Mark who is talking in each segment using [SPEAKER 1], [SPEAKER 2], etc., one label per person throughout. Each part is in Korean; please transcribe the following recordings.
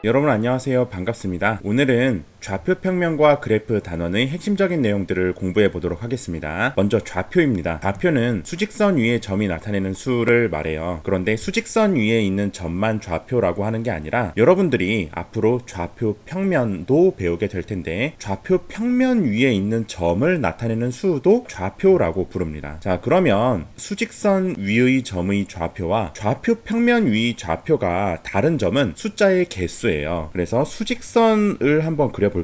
[SPEAKER 1] 여러분 안녕하세요. 반갑습니다. 오늘은 좌표 평면과 그래프 단원의 핵심적인 내용들을 공부해 보도록 하겠습니다. 먼저 좌표입니다. 좌표는 수직선 위에 점이 나타내는 수를 말해요. 그런데 수직선 위에 있는 점만 좌표라고 하는 게 아니라 여러분들이 앞으로 좌표 평면도 배우게 될 텐데 좌표 평면 위에 있는 점을 나타내는 수도 좌표라고 부릅니다. 자, 그러면 수직선 위의 점의 좌표와 좌표 평면 위의 좌표가 다른 점은 숫자의 개수예요. 그래서 수직선을 한번 그려볼게요.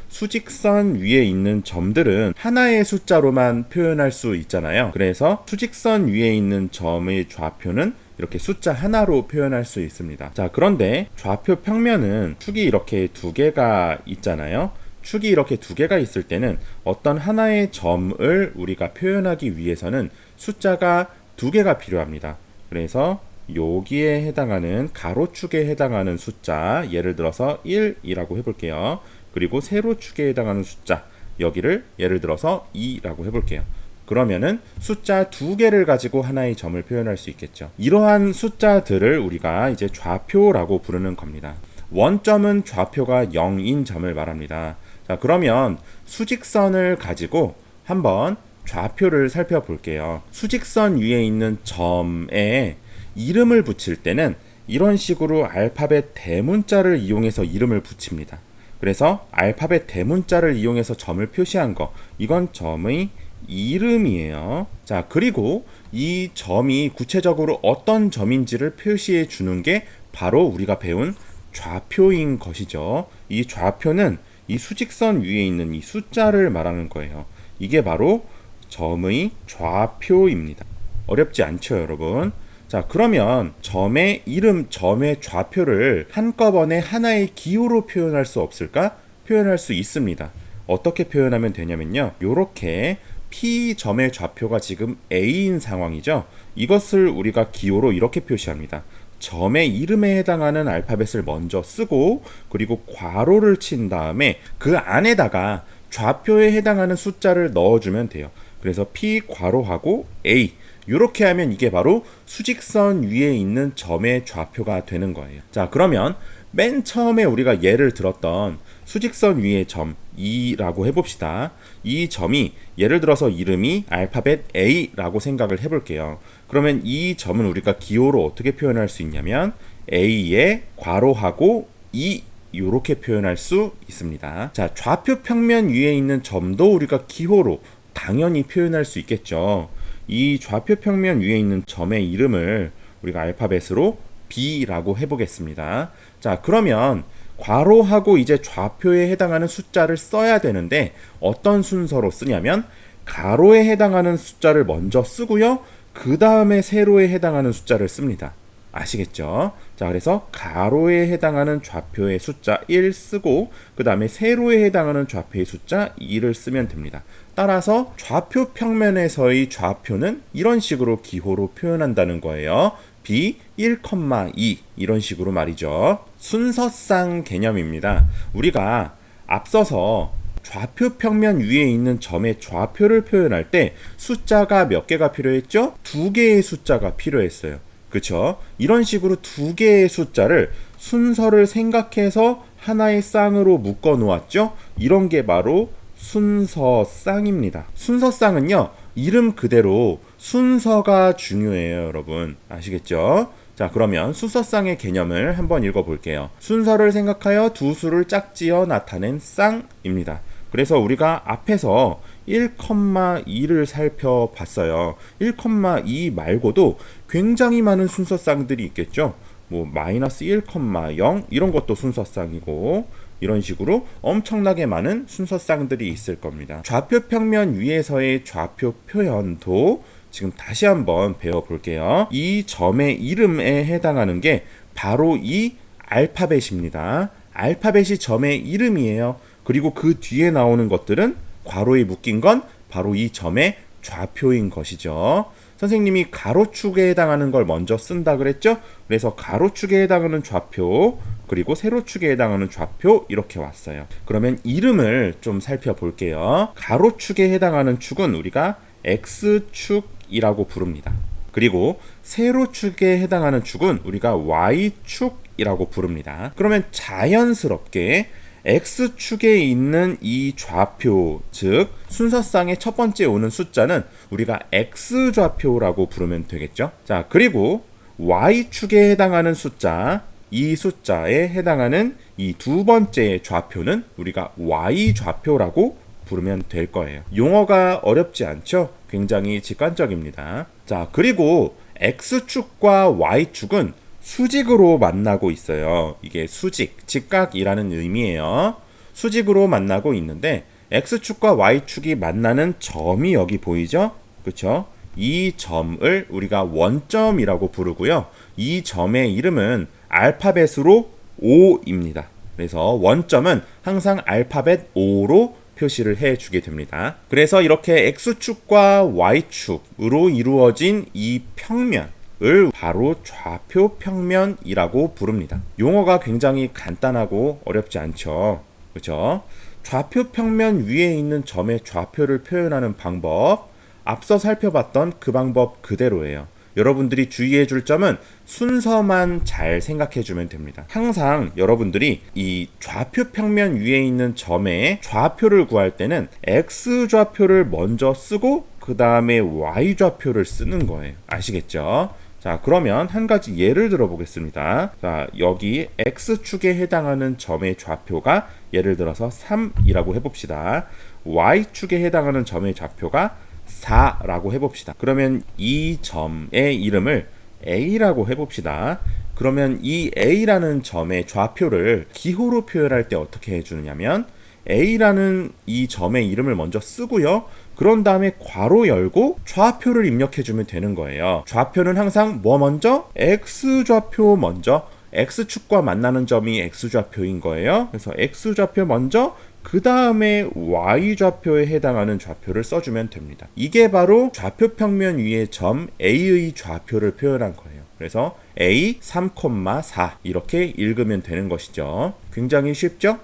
[SPEAKER 1] 수직선 위에 있는 점들은 하나의 숫자로만 표현할 수 있잖아요. 그래서 수직선 위에 있는 점의 좌표는 이렇게 숫자 하나로 표현할 수 있습니다. 자, 그런데 좌표 평면은 축이 이렇게 두 개가 있잖아요. 축이 이렇게 두 개가 있을 때는 어떤 하나의 점을 우리가 표현하기 위해서는 숫자가 두 개가 필요합니다. 그래서 여기에 해당하는 가로축에 해당하는 숫자, 예를 들어서 1이라고 해볼게요. 그리고 세로축에 해당하는 숫자, 여기를 예를 들어서 2라고 해볼게요. 그러면은 숫자 두 개를 가지고 하나의 점을 표현할 수 있겠죠. 이러한 숫자들을 우리가 이제 좌표라고 부르는 겁니다. 원점은 좌표가 0인 점을 말합니다. 자, 그러면 수직선을 가지고 한번 좌표를 살펴볼게요. 수직선 위에 있는 점에 이름을 붙일 때는 이런 식으로 알파벳 대문자를 이용해서 이름을 붙입니다. 그래서 알파벳 대문자를 이용해서 점을 표시한 거, 이건 점의 이름이에요. 자, 그리고 이 점이 구체적으로 어떤 점인지를 표시해 주는 게 바로 우리가 배운 좌표인 것이죠. 이 좌표는 이 수직선 위에 있는 이 숫자를 말하는 거예요. 이게 바로 점의 좌표입니다. 어렵지 않죠, 여러분? 자, 그러면 점의 이름, 점의 좌표를 한꺼번에 하나의 기호로 표현할 수 없을까? 표현할 수 있습니다. 어떻게 표현하면 되냐면요. 요렇게 P점의 좌표가 지금 A인 상황이죠. 이것을 우리가 기호로 이렇게 표시합니다. 점의 이름에 해당하는 알파벳을 먼저 쓰고 그리고 괄호를 친 다음에 그 안에다가 좌표에 해당하는 숫자를 넣어주면 돼요. 그래서 P 괄호하고 A, 이렇게 하면 이게 바로 수직선 위에 있는 점의 좌표가 되는 거예요. 자, 그러면 맨 처음에 우리가 예를 들었던 수직선 위의 점 2라고 해봅시다. 이 점이 예를 들어서 이름이 알파벳 A라고 생각을 해볼게요. 그러면 이 점은 우리가 기호로 어떻게 표현할 수 있냐면 A에 괄호하고 2 이렇게 표현할 수 있습니다. 자, 좌표 평면 위에 있는 점도 우리가 기호로 당연히 표현할 수 있겠죠. 이 좌표 평면 위에 있는 점의 이름을 우리가 알파벳으로 B라고 해보겠습니다. 자, 그러면 괄호하고 이제 좌표에 해당하는 숫자를 써야 되는데 어떤 순서로 쓰냐면 가로에 해당하는 숫자를 먼저 쓰고요. 그 다음에 세로에 해당하는 숫자를 씁니다. 아시겠죠? 자, 그래서 가로에 해당하는 좌표의 숫자 1 쓰고 그 다음에 세로에 해당하는 좌표의 숫자 2를 쓰면 됩니다. 따라서 좌표 평면에서의 좌표는 이런 식으로 기호로 표현한다는 거예요. B 1,2 이런 식으로 말이죠. 순서상 개념입니다. 우리가 앞서서 좌표 평면 위에 있는 점의 좌표를 표현할 때 숫자가 몇 개가 필요했죠? 두 개의 숫자가 필요했어요. 그쵸? 이런 식으로 두 개의 숫자를 순서를 생각해서 하나의 쌍으로 묶어 놓았죠? 이런 게 바로 순서쌍입니다. 순서쌍은요, 이름 그대로 순서가 중요해요, 여러분. 아시겠죠? 자, 그러면 순서쌍의 개념을 한번 읽어볼게요. 순서를 생각하여 두 수를 짝지어 나타낸 쌍입니다. 그래서 우리가 앞에서 1,2를 살펴봤어요. 1,2 말고도 굉장히 많은 순서쌍들이 있겠죠. 뭐 마이너스 1,0 이런 것도 순서쌍이고 이런 식으로 엄청나게 많은 순서쌍들이 있을 겁니다. 좌표 평면 위에서의 좌표 표현도 지금 다시 한번 배워볼게요. 이 점의 이름에 해당하는 게 바로 이 알파벳입니다. 알파벳이 점의 이름이에요. 그리고 그 뒤에 나오는 것들은 괄호에 묶인 건 바로 이 점의 좌표인 것이죠. 선생님이 가로축에 해당하는 걸 먼저 쓴다 그랬죠? 그래서 가로축에 해당하는 좌표 그리고 세로축에 해당하는 좌표 이렇게 왔어요. 그러면 이름을 좀 살펴볼게요. 가로축에 해당하는 축은 우리가 X축이라고 부릅니다. 그리고 세로축에 해당하는 축은 우리가 Y축이라고 부릅니다. 그러면 자연스럽게 X축에 있는 이 좌표, 즉 순서상의 첫 번째 오는 숫자는 우리가 X좌표라고 부르면 되겠죠. 자, 그리고 Y축에 해당하는 숫자, 이 숫자에 해당하는 이 두 번째 좌표는 우리가 Y좌표라고 부르면 될 거예요. 용어가 어렵지 않죠? 굉장히 직관적입니다. 자, 그리고 X축과 Y축은 수직으로 만나고 있어요. 이게 수직, 직각이라는 의미예요. 수직으로 만나고 있는데 X축과 Y축이 만나는 점이 여기 보이죠? 그렇죠? 이 점을 우리가 원점이라고 부르고요. 이 점의 이름은 알파벳으로 O입니다. 그래서 원점은 항상 알파벳 O로 표시를 해주게 됩니다. 그래서 이렇게 X축과 Y축으로 이루어진 이 평면을 바로 좌표 평면이라고 부릅니다. 용어가 굉장히 간단하고 어렵지 않죠. 그렇죠? 좌표 평면 위에 있는 점의 좌표를 표현하는 방법, 앞서 살펴봤던 그 방법 그대로예요. 여러분들이 주의해 줄 점은 순서만 잘 생각해 주면 됩니다. 항상 여러분들이 이 좌표 평면 위에 있는 점의 좌표를 구할 때는 X좌표를 먼저 쓰고 그 다음에 Y좌표를 쓰는 거예요. 아시겠죠? 자, 그러면 한 가지 예를 들어 보겠습니다. 자, 여기 X축에 해당하는 점의 좌표가 예를 들어서 3이라고 해봅시다. Y축에 해당하는 점의 좌표가 4라고 해봅시다. 그러면 이 점의 이름을 A라고 해봅시다. 그러면 이 A라는 점의 좌표를 기호로 표현할 때 어떻게 해주느냐면 A라는 이 점의 이름을 먼저 쓰고요. 그런 다음에 괄호 열고 좌표를 입력해주면 되는 거예요. 좌표는 항상 뭐 먼저? X좌표 먼저. X축과 만나는 점이 X좌표인 거예요. 그래서 X좌표 먼저 그 다음에 Y좌표에 해당하는 좌표를 써주면 됩니다. 이게 바로 좌표 평면 위의 점 A의 좌표를 표현한 거예요. 그래서 A 3,4 이렇게 읽으면 되는 것이죠. 굉장히 쉽죠?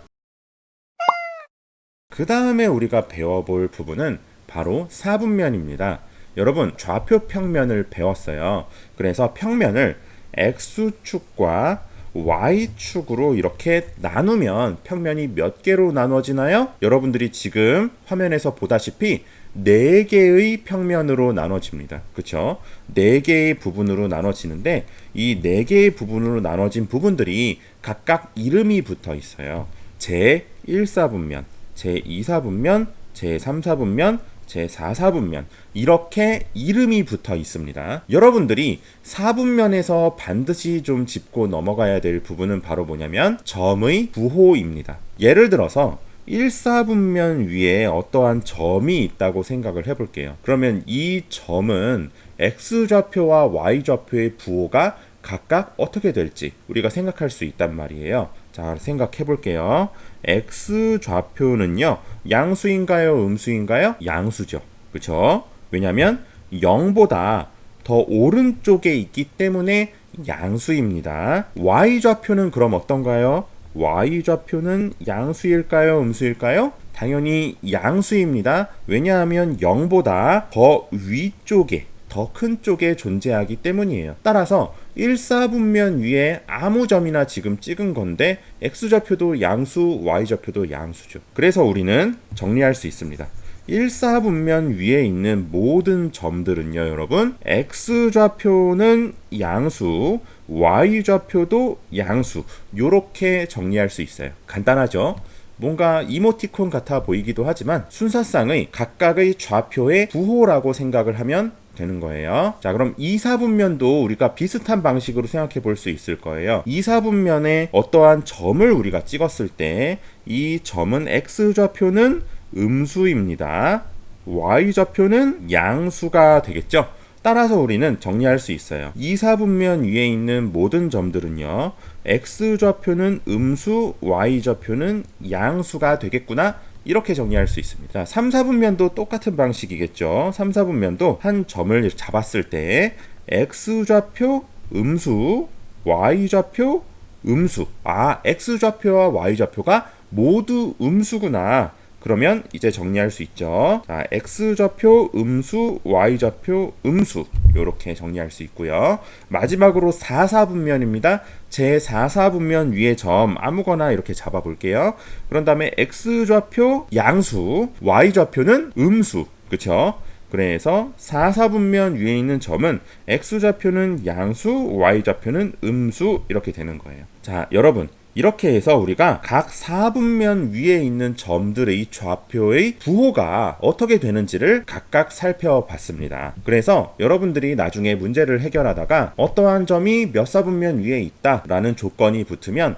[SPEAKER 1] 그 다음에 우리가 배워볼 부분은 바로 사분면입니다. 여러분, 좌표 평면을 배웠어요. 그래서 평면을 X축과 Y축으로 이렇게 나누면 평면이 몇 개로 나눠지나요? 여러분들이 지금 화면에서 보다시피 4개의 평면으로 나눠집니다. 그쵸? 4개의 부분으로 나눠지는데 이 4개의 부분으로 나눠진 부분들이 각각 이름이 붙어 있어요. 제1사분면, 제2사분면, 제3사분면, 제4사분면 이렇게 이름이 붙어 있습니다. 여러분들이 사분면에서 반드시 좀 짚고 넘어가야 될 부분은 바로 뭐냐면 점의 부호입니다. 예를 들어서 1사분면 위에 어떠한 점이 있다고 생각을 해볼게요. 그러면 이 점은 X좌표와 Y좌표의 부호가 각각 어떻게 될지 우리가 생각할 수 있단 말이에요. 자, 생각해 볼게요. X좌표는요, 양수인가요? 음수인가요? 양수죠. 그쵸? 왜냐면 0보다 더 오른쪽에 있기 때문에 양수입니다. Y좌표는 그럼 어떤가요? Y좌표는 양수일까요? 음수일까요? 당연히 양수입니다. 왜냐하면 0보다 더 위쪽에 더 큰 쪽에 존재하기 때문이에요. 따라서 1사분면 위에 아무 점이나 지금 찍은 건데 X좌표도 양수, Y좌표도 양수죠. 그래서 우리는 정리할 수 있습니다. 1사분면 위에 있는 모든 점들은요, 여러분, X좌표는 양수, Y좌표도 양수, 요렇게 정리할 수 있어요. 간단하죠? 뭔가 이모티콘 같아 보이기도 하지만 순서상의 각각의 좌표의 부호라고 생각을 하면 되는 거예요. 자, 그럼 2사분면도 우리가 비슷한 방식으로 생각해 볼 수 있을 거예요. 2사분면에 어떠한 점을 우리가 찍었을 때 이 점은 X좌표는 음수입니다. Y좌표는 양수가 되겠죠. 따라서 우리는 정리할 수 있어요. 2사분면 위에 있는 모든 점들은요, X좌표는 음수, Y좌표는 양수가 되겠구나, 이렇게 정리할 수 있습니다. 3, 4분면도 똑같은 방식이겠죠. 3, 4분면도 한 점을 잡았을 때 X좌표 음수, Y좌표 음수. 아, X좌표와 Y좌표가 모두 음수구나. 그러면 이제 정리할 수 있죠. 자, x좌표 음수, y좌표 음수 이렇게 정리할 수 있고요. 마지막으로 4사분면입니다. 제 4사분면 위에 점 아무거나 이렇게 잡아 볼게요. 그런 다음에 x좌표 양수, y좌표는 음수. 그쵸? 그래서 4사분면 위에 있는 점은 x좌표는 양수, y좌표는 음수 이렇게 되는 거예요. 자, 여러분 이렇게 해서 우리가 각 4분면 위에 있는 점들의 좌표의 부호가 어떻게 되는지를 각각 살펴봤습니다. 그래서 여러분들이 나중에 문제를 해결하다가 어떠한 점이 몇 사분면 위에 있다라는 조건이 붙으면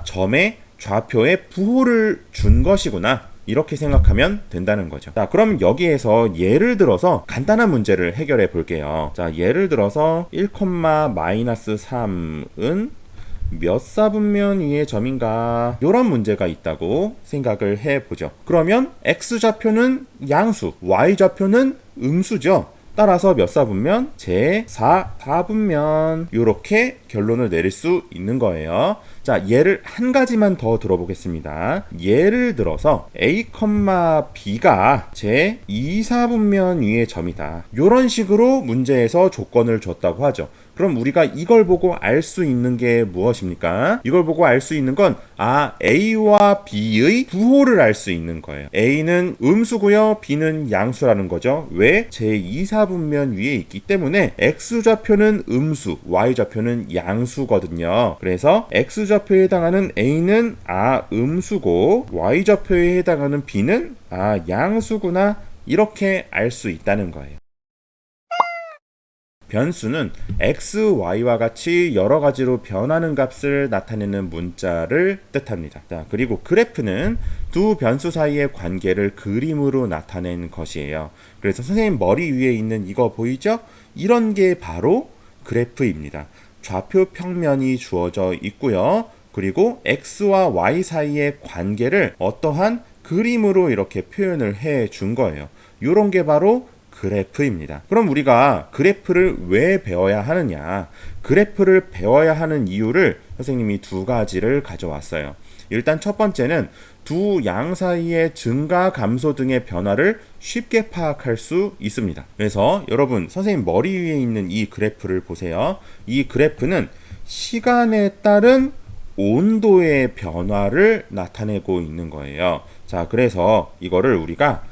[SPEAKER 1] 점의 좌표의 부호를 준 것이구나, 이렇게 생각하면 된다는 거죠. 자, 그럼 여기에서 예를 들어서 간단한 문제를 해결해 볼게요. 자, 예를 들어서 1,-3은 몇 사분면 위의 점인가, 이런 문제가 있다고 생각을 해보죠. 그러면 x좌표는 양수, y좌표는 음수죠. 따라서 몇 사분면? 제4사분면, 이렇게 결론을 내릴 수 있는 거예요. 자, 예를 한 가지만 더 들어보겠습니다. 예를 들어서 a, b가 제2사분면 위의 점이다, 이런 식으로 문제에서 조건을 줬다고 하죠. 그럼 우리가 이걸 보고 알 수 있는 게 무엇입니까? 이걸 보고 알 수 있는 건 A와 B의 부호를 알 수 있는 거예요. A는 음수고요, B는 양수라는 거죠. 왜? 제2사분면 위에 있기 때문에 X좌표는 음수, Y좌표는 양수거든요. 그래서 X좌표에 해당하는 A는 음수고 Y좌표에 해당하는 B는 양수구나, 이렇게 알 수 있다는 거예요. 변수는 x, y와 같이 여러 가지로 변하는 값을 나타내는 문자를 뜻합니다. 자, 그리고 그래프는 두 변수 사이의 관계를 그림으로 나타낸 것이에요. 그래서 선생님 머리 위에 있는 이거 보이죠? 이런 게 바로 그래프입니다. 좌표 평면이 주어져 있고요. 그리고 x와 y 사이의 관계를 어떠한 그림으로 이렇게 표현을 해 준 거예요. 이런 게 바로 그래프입니다. 그럼 우리가 그래프를 왜 배워야 하느냐? 그래프를 배워야 하는 이유를 선생님이 두 가지를 가져왔어요. 일단 첫 번째는 두 양 사이의 증가, 감소 등의 변화를 쉽게 파악할 수 있습니다. 그래서 여러분, 선생님 머리 위에 있는 이 그래프를 보세요. 이 그래프는 시간에 따른 온도의 변화를 나타내고 있는 거예요. 자, 그래서 이거를 우리가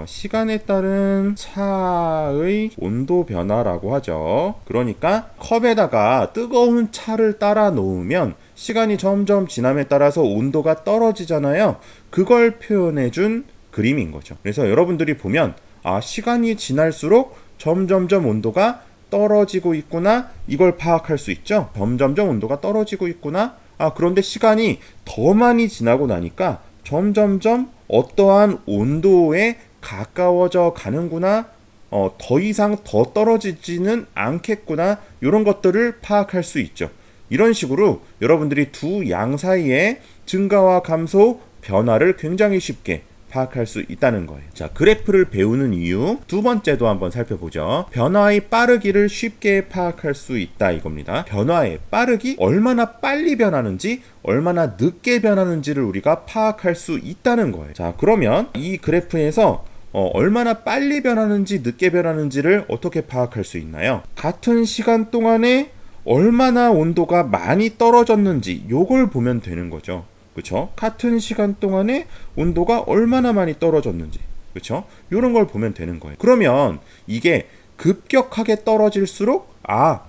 [SPEAKER 1] 시간에 따른 차의 온도 변화라고 하죠. 그러니까 컵에다가 뜨거운 차를 따라 놓으면 시간이 점점 지남에 따라서 온도가 떨어지잖아요. 그걸 표현해 준 그림인 거죠. 그래서 여러분들이 보면 시간이 지날수록 점점점 온도가 떨어지고 있구나, 이걸 파악할 수 있죠. 점점점 온도가 떨어지고 있구나. 그런데 시간이 더 많이 지나고 나니까 점점점 어떠한 온도에 가까워져 가는구나, 더 이상 더 떨어지지는 않겠구나, 이런 것들을 파악할 수 있죠. 이런 식으로 여러분들이 두 양 사이의 증가와 감소, 변화를 굉장히 쉽게 파악할 수 있다는 거예요. 자, 그래프를 배우는 이유 두 번째도 한번 살펴보죠. 변화의 빠르기를 쉽게 파악할 수 있다, 이겁니다. 변화의 빠르기, 얼마나 빨리 변하는지 얼마나 늦게 변하는지를 우리가 파악할 수 있다는 거예요. 자, 그러면 이 그래프에서 얼마나 빨리 변하는지 늦게 변하는지를 어떻게 파악할 수 있나요? 같은 시간 동안에 얼마나 온도가 많이 떨어졌는지 요걸 보면 되는 거죠. 그쵸? 같은 시간 동안에 온도가 얼마나 많이 떨어졌는지, 그쵸? 이런 걸 보면 되는 거예요. 그러면 이게 급격하게 떨어질수록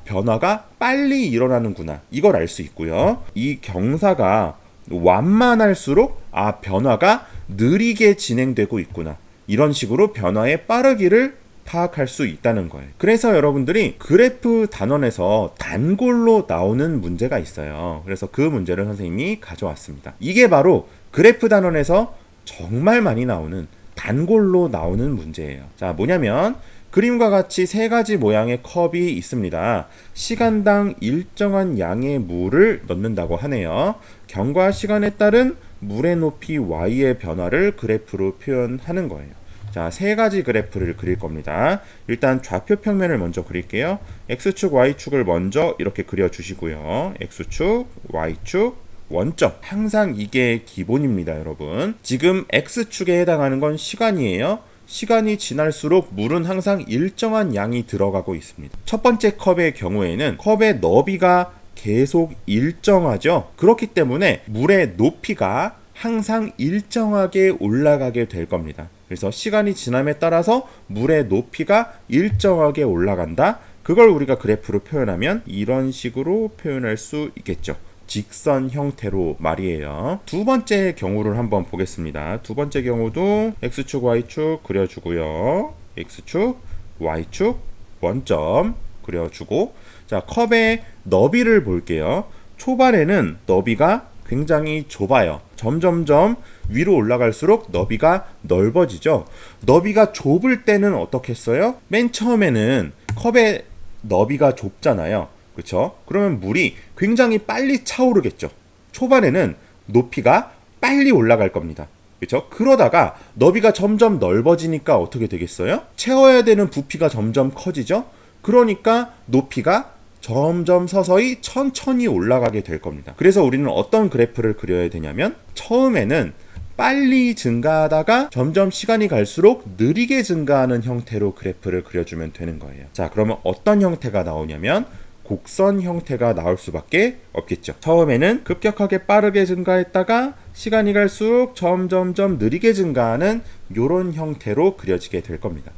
[SPEAKER 1] 변화가 빨리 일어나는구나, 이걸 알 수 있고요. 이 경사가 완만할수록 변화가 느리게 진행되고 있구나, 이런 식으로 변화의 빠르기를 파악할 수 있다는 거예요. 그래서 여러분들이 그래프 단원에서 단골로 나오는 문제가 있어요. 그래서 그 문제를 선생님이 가져왔습니다. 이게 바로 그래프 단원에서 정말 많이 나오는 단골로 나오는 문제예요. 자, 뭐냐면 그림과 같이 세 가지 모양의 컵이 있습니다. 시간당 일정한 양의 물을 넣는다고 하네요. 경과 시간에 따른 물의 높이 y의 변화를 그래프로 표현하는 거예요. 자, 세 가지 그래프를 그릴 겁니다. 일단 좌표 평면을 먼저 그릴게요. x축, y축을 먼저 이렇게 그려주시고요. x축, y축, 원점. 항상 이게 기본입니다, 여러분. 지금 X축에 해당하는 건 시간이에요. 시간이 지날수록 물은 항상 일정한 양이 들어가고 있습니다. 첫 번째 컵의 경우에는 컵의 너비가 계속 일정하죠. 그렇기 때문에 물의 높이가 항상 일정하게 올라가게 될 겁니다. 그래서 시간이 지남에 따라서 물의 높이가 일정하게 올라간다. 그걸 우리가 그래프로 표현하면 이런 식으로 표현할 수 있겠죠. 직선 형태로 말이에요. 두 번째 경우를 한번 보겠습니다. 두 번째 경우도 X축, Y축 그려주고요. X축, Y축, 원점 그려주고, 자, 컵의 너비를 볼게요. 초반에는 너비가 굉장히 좁아요. 점점점 위로 올라갈수록 너비가 넓어지죠. 너비가 좁을 때는 어떻게 했어요? 맨 처음에는 컵의 너비가 좁잖아요. 그렇죠? 그러면 물이 굉장히 빨리 차오르겠죠. 초반에는 높이가 빨리 올라갈 겁니다. 그렇죠? 그러다가 너비가 점점 넓어지니까 어떻게 되겠어요? 채워야 되는 부피가 점점 커지죠. 그러니까 높이가 점점 서서히 천천히 올라가게 될 겁니다. 그래서 우리는 어떤 그래프를 그려야 되냐면, 처음에는 빨리 증가하다가 점점 시간이 갈수록 느리게 증가하는 형태로 그래프를 그려주면 되는 거예요. 자, 그러면 어떤 형태가 나오냐면 곡선 형태가 나올 수밖에 없겠죠. 처음에는 급격하게 빠르게 증가했다가 시간이 갈수록 점점점 느리게 증가하는 이런 형태로 그려지게 될 겁니다.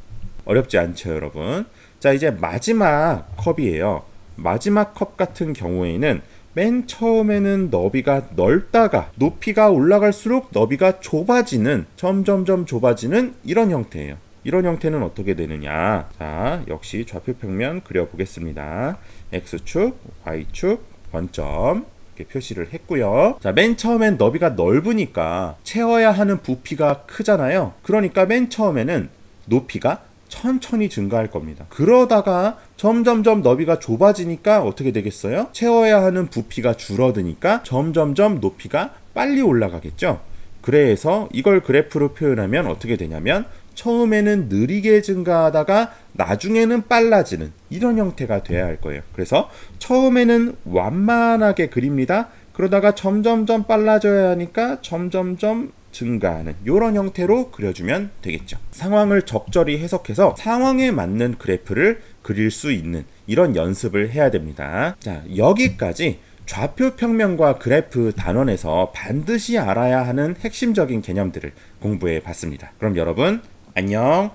[SPEAKER 1] 어렵지 않죠, 여러분? 자, 이제 마지막 컵이에요. 마지막 컵 같은 경우에는 맨 처음에는 너비가 넓다가 높이가 올라갈수록 너비가 좁아지는, 점점점 좁아지는 이런 형태예요. 이런 형태는 어떻게 되느냐? 자, 역시 좌표 평면 그려보겠습니다. X축, Y축, 원점 이렇게 표시를 했고요. 자, 맨 처음엔 너비가 넓으니까 채워야 하는 부피가 크잖아요. 그러니까 맨 처음에는 높이가 천천히 증가할 겁니다. 그러다가 점점점 너비가 좁아지니까 어떻게 되겠어요? 채워야 하는 부피가 줄어드니까 점점점 높이가 빨리 올라가겠죠. 그래서 이걸 그래프로 표현하면 어떻게 되냐면, 처음에는 느리게 증가하다가 나중에는 빨라지는 이런 형태가 돼야 할 거예요. 그래서 처음에는 완만하게 그립니다. 그러다가 점점점 빨라져야 하니까 점점점 증가하는 이런 형태로 그려주면 되겠죠. 상황을 적절히 해석해서 상황에 맞는 그래프를 그릴 수 있는 이런 연습을 해야 됩니다. 자, 여기까지 좌표 평면과 그래프 단원에서 반드시 알아야 하는 핵심적인 개념들을 공부해 봤습니다. 그럼 여러분 안녕.